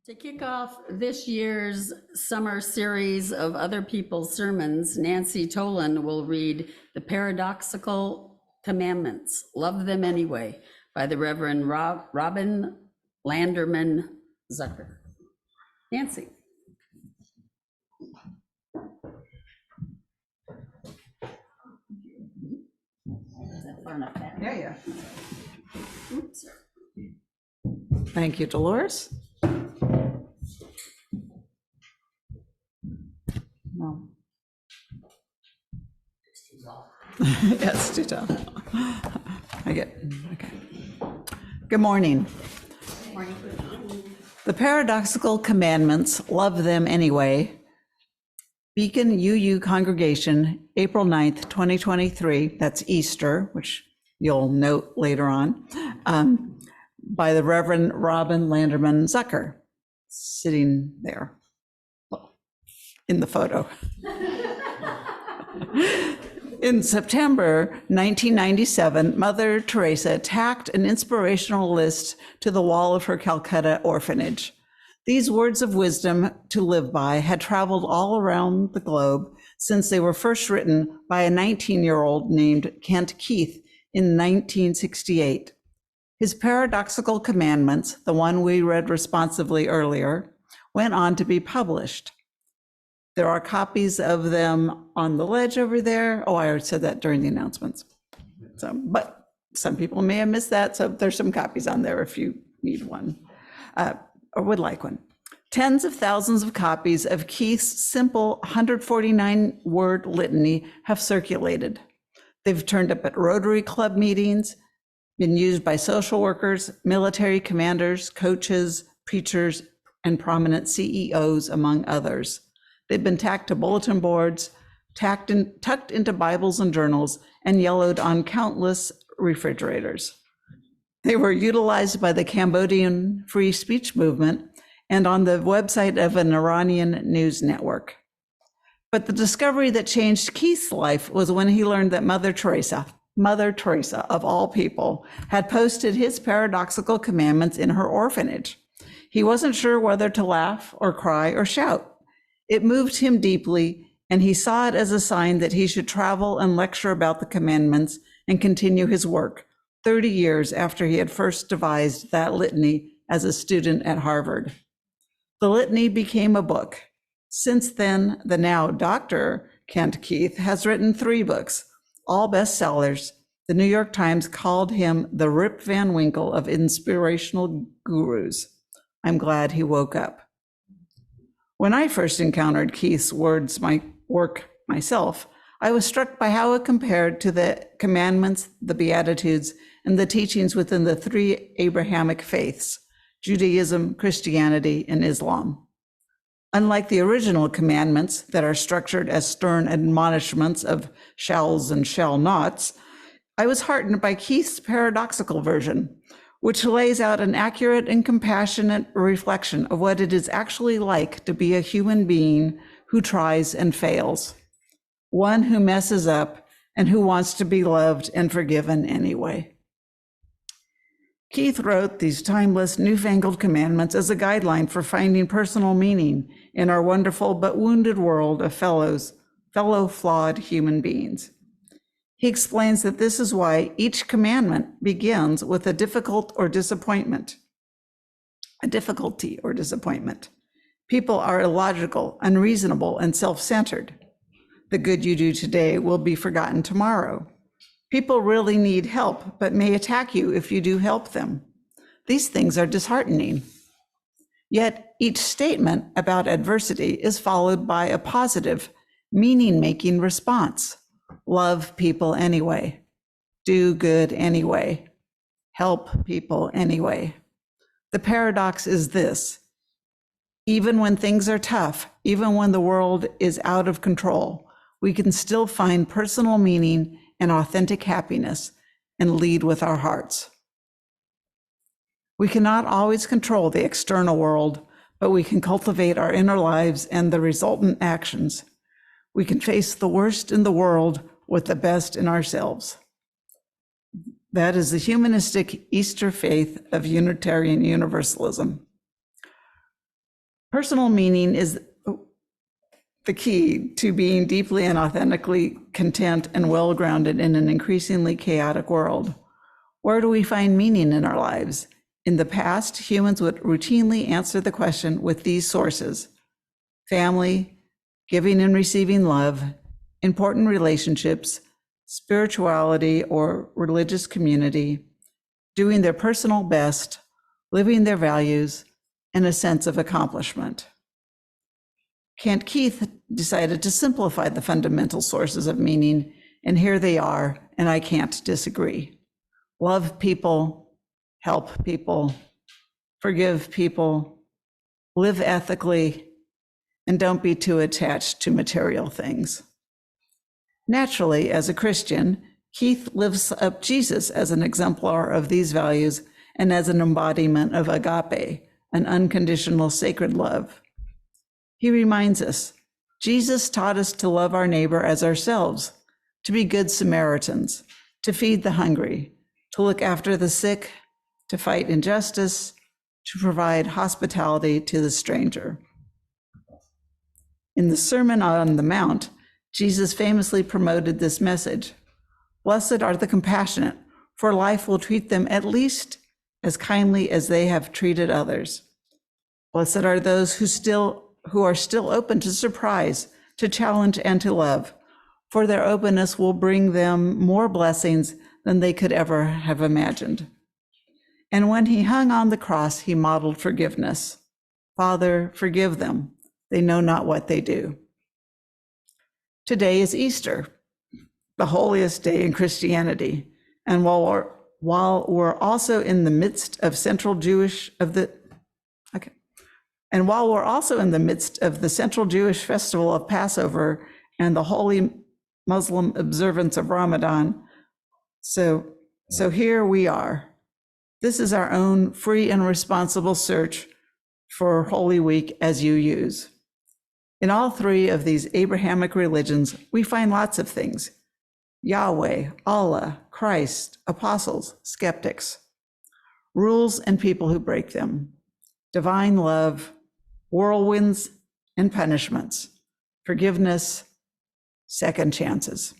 To kick off this year's summer series of other people's sermons, Nancy Tolan will read The Paradoxical Commandments, Love Them Anyway, by the Reverend Robin Landerman Zucker. Nancy. Is that far enough back? Yeah. Oops. Thank you, Dolores. No. Yes, too tough. Okay. Good morning. Good morning. The Paradoxical Commandments, Love Them Anyway. Beacon UU Congregation, April 9th, 2023. That's Easter, which you'll note later on, by the Reverend Robin Landerman Zucker, sitting there in the photo. In September 1997, Mother Teresa tacked an inspirational list to the wall of her Calcutta orphanage. These words of wisdom to live by had traveled all around the globe since they were first written by a 19-year-old named Kent Keith in 1968. His Paradoxical Commandments, the one we read responsively earlier, went on to be published. There are copies of them on the ledge over there. Oh, I already said that during the announcements. But some people may have missed that, so there's some copies on there if you need one or would like one. Tens of thousands of copies of Keith's simple 149-word litany have circulated. They've turned up at Rotary Club meetings, been used by social workers, military commanders, coaches, preachers, and prominent CEOs, among others. They've been tacked to bulletin boards, tucked into Bibles and journals, and yellowed on countless refrigerators. They were utilized by the Cambodian free speech movement and on the website of an Iranian news network. But the discovery that changed Keith's life was when he learned that Mother Teresa of all people, had posted his Paradoxical Commandments in her orphanage. He wasn't sure whether to laugh or cry or shout. It moved him deeply, and he saw it as a sign that he should travel and lecture about the commandments and continue his work, 30 years after he had first devised that litany as a student at Harvard. The litany became a book. Since then, the now Dr. Kent Keith has written 3 books, all bestsellers. The New York Times called him the Rip Van Winkle of inspirational gurus. I'm glad he woke up. When I first encountered Keith's work myself, I was struck by how it compared to the commandments, the Beatitudes, and the teachings within the 3 Abrahamic faiths, Judaism, Christianity, and Islam. Unlike the original commandments that are structured as stern admonishments of shalls and shall nots, I was heartened by Keith's paradoxical version, which lays out an accurate and compassionate reflection of what it is actually like to be a human being who tries and fails, one who messes up and who wants to be loved and forgiven anyway. Keith wrote these timeless, newfangled commandments as a guideline for finding personal meaning in our wonderful but wounded world of fellow flawed human beings. He explains that this is why each commandment begins with a difficulty or disappointment. People are illogical, unreasonable, and self-centered. The good you do today will be forgotten tomorrow. People really need help, but may attack you if you do help them. These things are disheartening. Yet each statement about adversity is followed by a positive, meaning-making response. Love people anyway. Do good anyway. Help people anyway. The paradox is this: even when things are tough, even when the world is out of control, we can still find personal meaning and authentic happiness and lead with our hearts. We cannot always control the external world, but we can cultivate our inner lives and the resultant actions. We can face the worst in the world with the best in ourselves. That is the humanistic Easter faith of Unitarian Universalism. Personal meaning is the key to being deeply and authentically content and well-grounded in an increasingly chaotic world. Where do we find meaning in our lives? In the past, humans would routinely answer the question with these sources: family, giving and receiving love, important relationships, spirituality or religious community, doing their personal best, living their values, and a sense of accomplishment. Kent Keith decided to simplify the fundamental sources of meaning, and here they are, and I can't disagree. Love people, help people, forgive people, live ethically, and don't be too attached to material things. Naturally, as a Christian, Keith lifts up Jesus as an exemplar of these values and as an embodiment of agape, an unconditional sacred love. He reminds us, Jesus taught us to love our neighbor as ourselves, to be good Samaritans, to feed the hungry, to look after the sick, to fight injustice, to provide hospitality to the stranger. In the Sermon on the Mount, Jesus famously promoted this message. Blessed are the compassionate, for life will treat them at least as kindly as they have treated others. Blessed are those who are still open to surprise, to challenge, and to love, for their openness will bring them more blessings than they could ever have imagined. And when he hung on the cross, he modeled forgiveness. Father, forgive them. They know not what they do. Today is Easter, the holiest day in Christianity. And while we're also in the midst of central Jewish festival of Passover and the holy Muslim observance of Ramadan, so here we are. This is our own free and responsible search for Holy Week as you use. In all three of these Abrahamic religions, we find lots of things: Yahweh, Allah, Christ, apostles, skeptics, rules and people who break them, divine love, whirlwinds and punishments, forgiveness, second chances.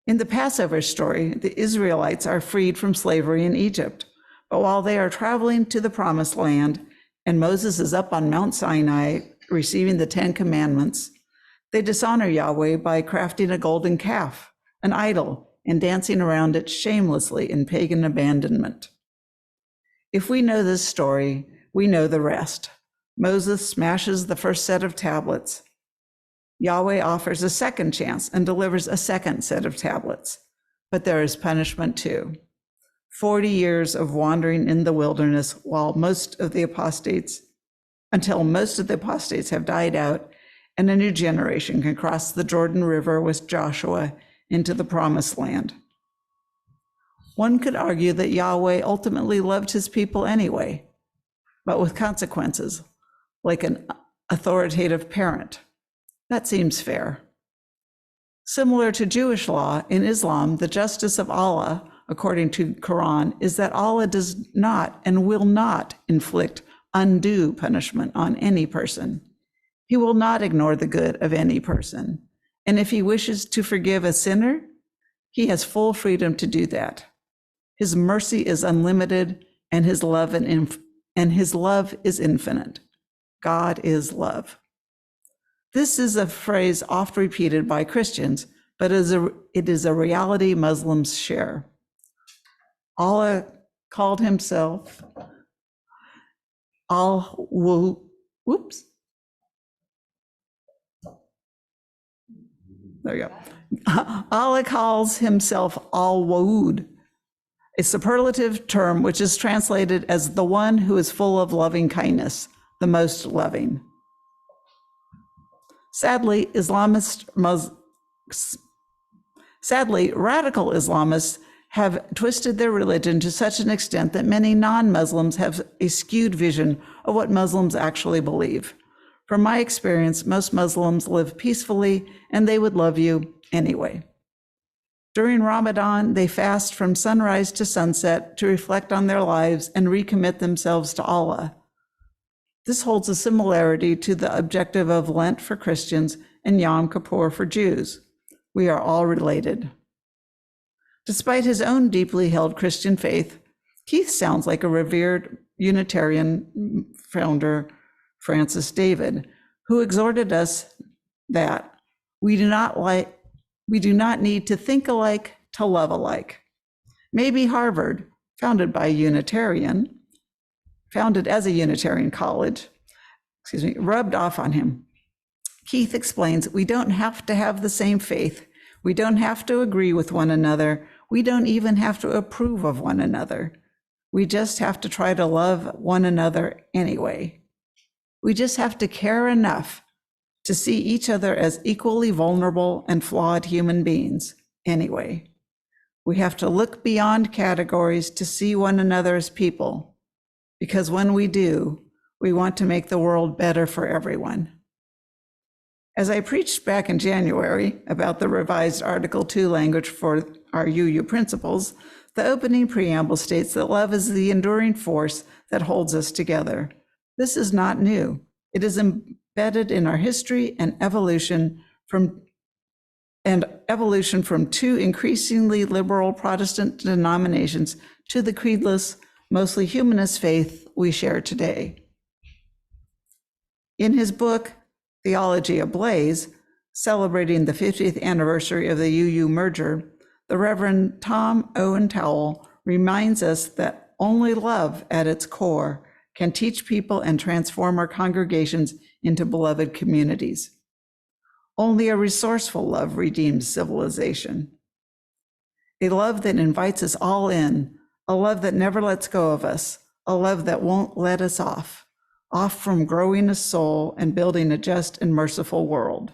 In the Passover story, the Israelites are freed from slavery in Egypt, but while they are traveling to the Promised Land and Moses is up on Mount Sinai receiving the 10 Commandments, they dishonor Yahweh by crafting a golden calf, an idol, and dancing around it shamelessly in pagan abandonment. If we know this story, we know the rest. Moses smashes the first set of tablets. Yahweh offers a second chance and delivers a second set of tablets. But there is punishment too. 40 years of wandering in the wilderness until most of the apostates have died out and a new generation can cross the Jordan River with Joshua into the Promised Land. One could argue that Yahweh ultimately loved his people anyway, but with consequences, like an authoritative parent. That seems fair. Similar to Jewish law, in Islam, the justice of Allah, according to Quran, is that Allah does not and will not inflict undue punishment on any person. He will not ignore the good of any person. And if he wishes to forgive a sinner, he has full freedom to do that. His mercy is unlimited, and his love is infinite. God is love. This is a phrase oft repeated by Christians, but it is a reality Muslims share. Allah called himself Allah calls himself Al-Wadud, a superlative term which is translated as the one who is full of loving kindness, the most loving. Sadly, radical Islamists have twisted their religion to such an extent that many non-Muslims have a skewed vision of what Muslims actually believe. From my experience, most Muslims live peacefully and they would love you anyway. During Ramadan, they fast from sunrise to sunset to reflect on their lives and recommit themselves to Allah. This holds a similarity to the objective of Lent for Christians and Yom Kippur for Jews. We are all related. Despite his own deeply held Christian faith, Keith sounds like a revered Unitarian founder, Francis David, who exhorted us that we do not need to think alike to love alike. Maybe Harvard, founded as a Unitarian college, rubbed off on him. Keith explains we don't have to have the same faith. We don't have to agree with one another. We don't even have to approve of one another. We just have to try to love one another anyway. We just have to care enough to see each other as equally vulnerable and flawed human beings anyway. We have to look beyond categories to see one another as people, because when we do, we want to make the world better for everyone. As I preached back in January about the revised Article 2 language for our UU principles, the opening preamble states that love is the enduring force that holds us together. This is not new. It is embedded in our history and evolution from two increasingly liberal Protestant denominations to the creedless, mostly humanist faith we share today. In his book, Theology Ablaze, celebrating the 50th anniversary of the UU merger, the Reverend Tom Owen Towle reminds us that only love at its core can teach people and transform our congregations into beloved communities. Only a resourceful love redeems civilization. A love that invites us all in, a love that never lets go of us, a love that won't let us off from growing a soul and building a just and merciful world.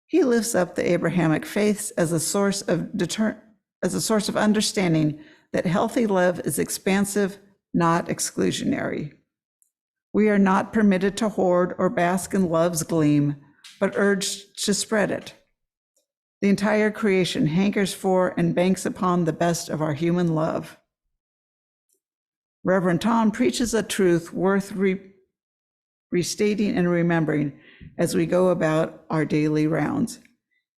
He lifts up the Abrahamic faiths as a source of understanding that healthy love is expansive, not exclusionary. We are not permitted to hoard or bask in love's gleam, but urged to spread it. The entire creation hankers for and banks upon the best of our human love. Reverend Tom preaches a truth worth restating and remembering as we go about our daily rounds.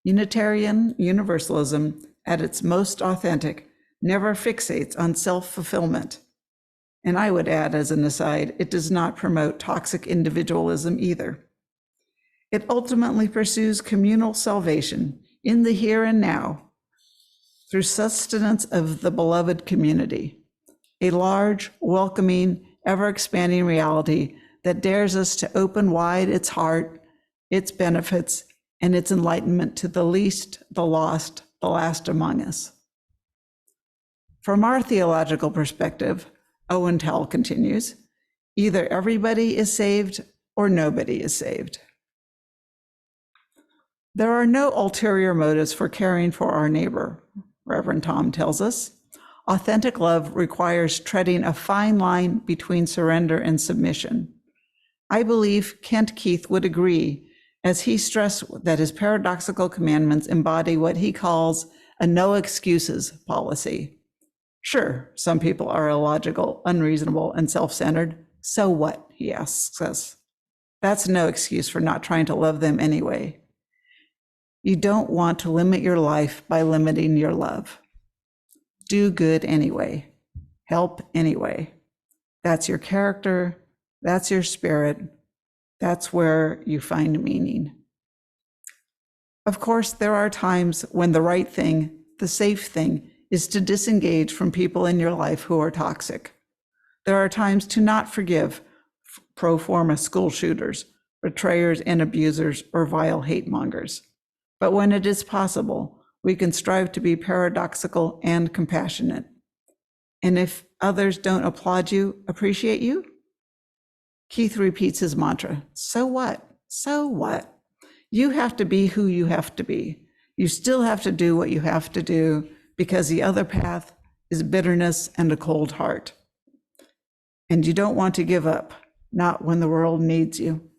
Unitarian Universalism, at its most authentic, never fixates on self-fulfillment. And I would add as an aside, it does not promote toxic individualism either. It ultimately pursues communal salvation in the here and now through sustenance of the beloved community, a large, welcoming, ever-expanding reality that dares us to open wide its heart, its benefits, and its enlightenment to the least, the lost, the last among us. From our theological perspective, Owen Towle continues, either everybody is saved or nobody is saved. There are no ulterior motives for caring for our neighbor, Reverend Tom tells us. Authentic love requires treading a fine line between surrender and submission. I believe Kent Keith would agree, as he stressed that his paradoxical commandments embody what he calls a no excuses policy. Sure, some people are illogical, unreasonable, and self-centered. So what, he asks us. That's no excuse for not trying to love them anyway. You don't want to limit your life by limiting your love. Do good anyway. Help anyway. That's your character. That's your spirit. That's where you find meaning. Of course, there are times when the right thing, the safe thing, is to disengage from people in your life who are toxic. There are times to not forgive pro forma school shooters, betrayers and abusers, or vile hate mongers. But when it is possible, we can strive to be paradoxical and compassionate. And if others don't applaud you, appreciate you? Keith repeats his mantra, so what? So what? You have to be who you have to be. You still have to do what you have to do, because the other path is bitterness and a cold heart. And you don't want to give up, not when the world needs you.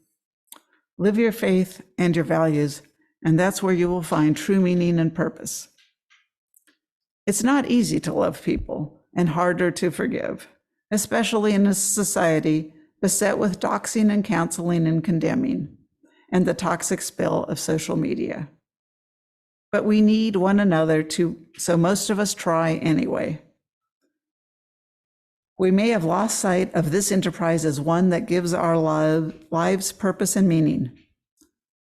Live your faith and your values, and that's where you will find true meaning and purpose. It's not easy to love people and harder to forgive, especially in a society beset with doxing and counseling and condemning, and the toxic spill of social media. But we need one another so most of us try anyway. We may have lost sight of this enterprise as one that gives our lives purpose and meaning.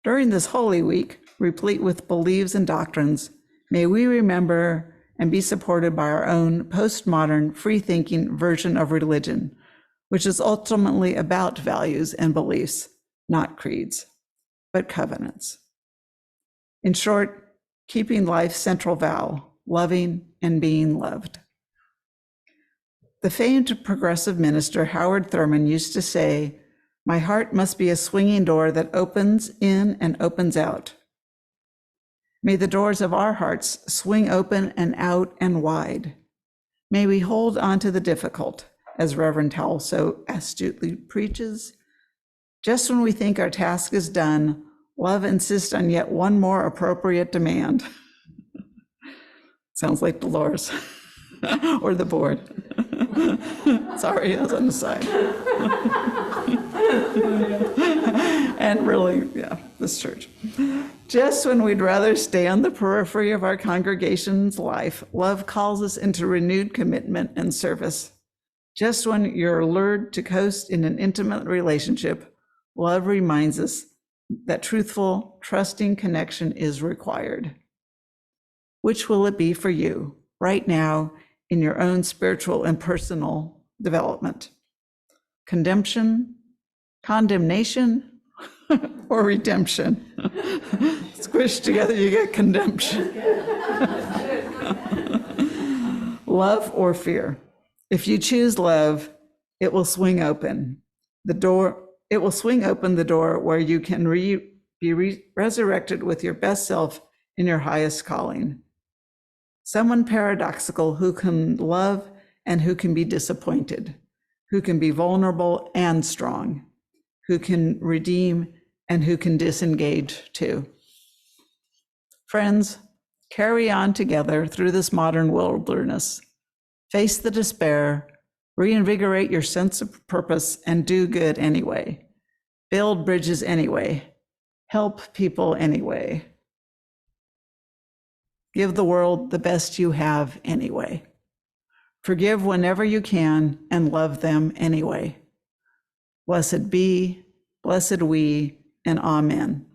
During this Holy Week, replete with beliefs and doctrines, may we remember and be supported by our own postmodern, free-thinking version of religion, which is ultimately about values and beliefs, not creeds, but covenants. In short, keeping life's central vow, loving and being loved. The famed progressive minister Howard Thurman used to say, "My heart must be a swinging door that opens in and opens out." May the doors of our hearts swing open and out and wide. May we hold on to the difficult, as Reverend Howell so astutely preaches. Just when we think our task is done, love insists on yet one more appropriate demand. Sounds like Dolores or the board. Sorry, that's on the side. And really, yeah, this church. Just when we'd rather stay on the periphery of our congregation's life, love calls us into renewed commitment and service. Just when you're lured to coast in an intimate relationship, love reminds us that truthful, trusting connection is required. Which will it be for you right now in your own spiritual and personal development? Condemnation, or redemption? Squished together, you get condemnation. Love or fear? If you choose love, it will swing open the door. It will swing open the door where you can be resurrected with your best self in your highest calling. Someone paradoxical who can love and who can be disappointed, who can be vulnerable and strong, who can redeem and who can disengage too. Friends, carry on together through this modern wilderness. Face the despair, reinvigorate your sense of purpose, and do good anyway. Build bridges anyway. Help people anyway. Give the world the best you have anyway. Forgive whenever you can and love them anyway. Blessed be, blessed we, and amen.